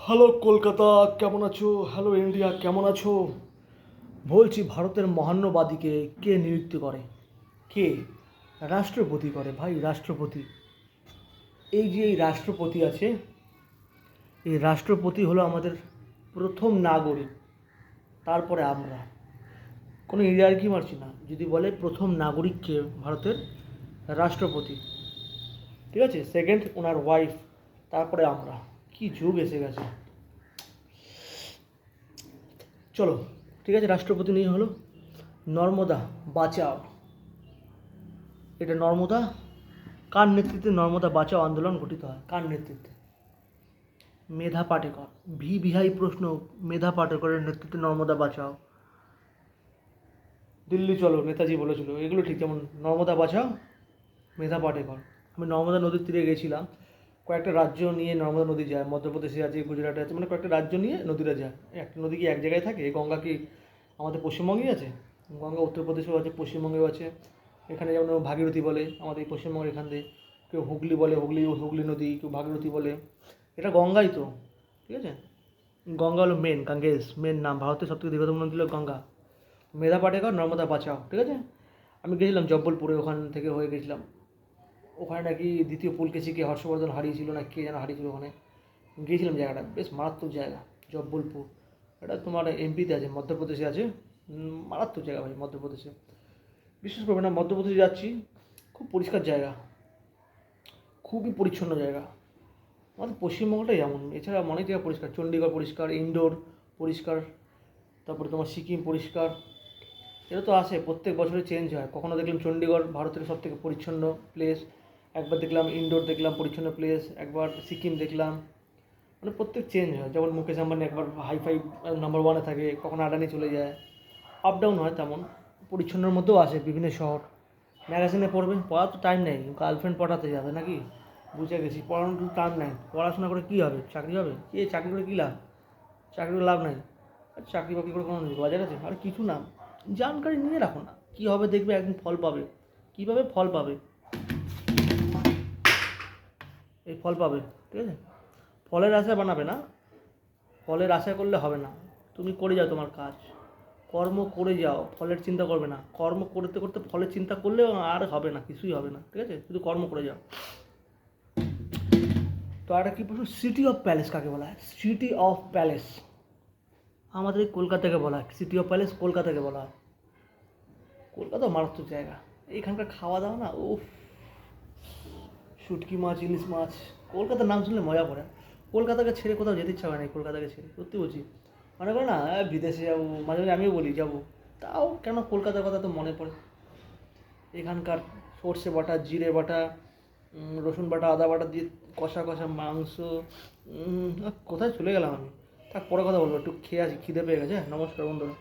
Hello Kolkata, কেমন আছো? Hello India, কেমন আছো? বলছি, ভারতের মহান্নবাদীকে কে নিযুক্ত করে? কে? রাষ্ট্রপতি করে ভাই, রাষ্ট্রপতি। এই রাষ্ট্রপতি আছে, এই রাষ্ট্রপতি হলো আমাদের প্রথম নাগরিক, তারপরে আমরা। কোনো ইয়ার্কি মারছি না যদি বলে প্রথম নাগরিক কে ভারতের? রাষ্ট্রপতি। ঠিক আছে, সেকেন্ড ওনার ওয়াইফ, তারপরে আমরা। কি যুগ এসে গেছে! চলো, ঠিক আছে, রাষ্ট্রপতি নিয়ে হলো। নর্মদা বাঁচাও, এটা নর্মদা কার নেতৃত্বে নর্মদা বাঁচাও আন্দোলন গঠিত হয়? কার নেতৃত্বে? মেধা পাটেকর। ভিভিআই প্রশ্ন, মেধা পাটেকরের নেতৃত্বে নর্মদা বাঁচাও। দিল্লি চলো নেতাজি বলেছিল, এগুলো ঠিক। যেমন নর্মদা বাঁচাও, মেধা পাটেকর। আমি নর্মদা নদীর তীরে গেছিলাম, কয়েকটা রাজ্য নিয়ে নর্মদা নদী যায়, মধ্যপ্রদেশে আছে, গুজরাটে আছে, মানে কয়েকটা রাজ্য নিয়ে নদীরা যায়। একটা নদী কি এক জায়গায় থাকে? গঙ্গা কি আমাদের পশ্চিমবঙ্গেই আছে? গঙ্গা উত্তরপ্রদেশেও আছে, পশ্চিমবঙ্গেও আছে। এখানে যেমন ভাগীরথী বলে আমাদের এই পশ্চিমবঙ্গের এখান দিয়ে, কেউ হুগলি বলে, হুগলি হুগলি নদী, কেউ ভাগীরথী বলে। এটা গঙ্গাই তো, ঠিক আছে। গঙ্গা হলো মেন, গাঙ্গেস মেন নাম, ভারতের সবথেকে দীর্ঘতম নদী হলো গঙ্গা। মেধা পাটেকর, নর্মদা বাঁচাও, ঠিক আছে। আমি গেছিলাম জব্বলপুরে, ওখান থেকে হয়ে গেছিলাম। ওখানে নাকি দ্বিতীয় পুলকেশিকে হর্ষবর্ধন হারিয়েছিল, না কে যেন হারিয়েছিল ওখানে। গিয়েছিলাম, জায়গাটা বেশ মারাত্মক জায়গা। জব্বলপুর, এটা তোমার এমপিতে আছে, মধ্যপ্রদেশে আছে। মারাত্মক জায়গা ভাই, মধ্যপ্রদেশে। বিশ্বাস করবে না, মধ্যপ্রদেশে যাচ্ছি, খুব পরিষ্কার জায়গা, খুবই পরিচ্ছন্ন জায়গা। আমাদের পশ্চিমবঙ্গটাই এমন, এছাড়া অনেক জায়গা পরিষ্কার। চণ্ডীগড় পরিষ্কার, ইন্দোর পরিষ্কার, তারপরে তোমার সিকিম পরিষ্কার। এটা তো আসে, প্রত্যেক বছরে চেঞ্জ হয়। কখনো দেখলাম চণ্ডীগড় ভারতের সব থেকে পরিচ্ছন্ন প্লেস, একবার দেখলাম ইন্দোর দেখলাম পরিচ্ছন্ন প্লেস, একবার সিকিম দেখলাম। মানে প্রত্যেক চেঞ্জ হয়। যেমন মুকেশ আম্বানি একবার হাইফাই নাম্বার ওয়ানে থাকে, কখনো আডানি চলে যায়, আপ ডাউন হয়। তেমন পরিচ্ছন্নের মধ্যেও আসে বিভিন্ন শহর। ম্যাগাজিনে পড়বে, পড়ার তো টাইম নেই, গার্লফ্রেন্ড পটাতে যাবে নাকি? বুঝে গেছি, পড়ানোর তো টাইম নেই। পড়াশোনা করে কী হবে? চাকরি হবে? কে চাকরি করে কী লাভ? চাকরি করে লাভ নাই। আর চাকরি বাকরি করে কোনো বাজার আছে? আর কিছু না। জানকারি নিয়ে রাখো না, কী হবে দেখবে একদিন ফল পাবে। কীভাবে ফল পাবে? এই ফল পাবে, ঠিক আছে। ফলের আশা বানাবে না, ফলের আশা করলে হবে না। তুমি করে যাও তোমার কাজ, কর্ম করে যাও, ফলের চিন্তা করবে না। কর্ম করতে করতে ফলের চিন্তা করলেও আর হবে না, কিছুই হবে না, ঠিক আছে। শুধু কর্ম করে যাও। তো একটা কী প্রশ্ন, সিটি অফ প্যালেস কাকে বলা হয়? সিটি অফ প্যালেস আমাদের এই কলকাতাকে বলা হয়। সিটি অফ প্যালেস কলকাতাকে বলা হয়। কলকাতা মারাত্মক জায়গা। এখানকার খাওয়া দাওয়া না, উফ! শুটকি মাছ, ইলিশ মাছ, কলকাতার নাম শুনলে মজা পড়ে। কলকাতাকে ছেড়ে কোথাও যেতে ইচ্ছা হয় না, কলকাতাকে ছেড়ে, সত্যি বলছি। মনে করো না বিদেশে যাবো, মাঝে মাঝে আমিও বলি যাবো, তাও কেন কলকাতার কথা তো মনে পড়ে। এখানকার সর্ষে বাটা, জিরে বাটা, রসুন বাটা, আদা বাটা দিয়ে কষা কষা মাংস। কোথায় চলে গেলাম আমি? থাক, পরে কথা বলবো, একটু খেয়ে আসি, খিদে পেয়ে গেছে। নমস্কার বন্ধুরা।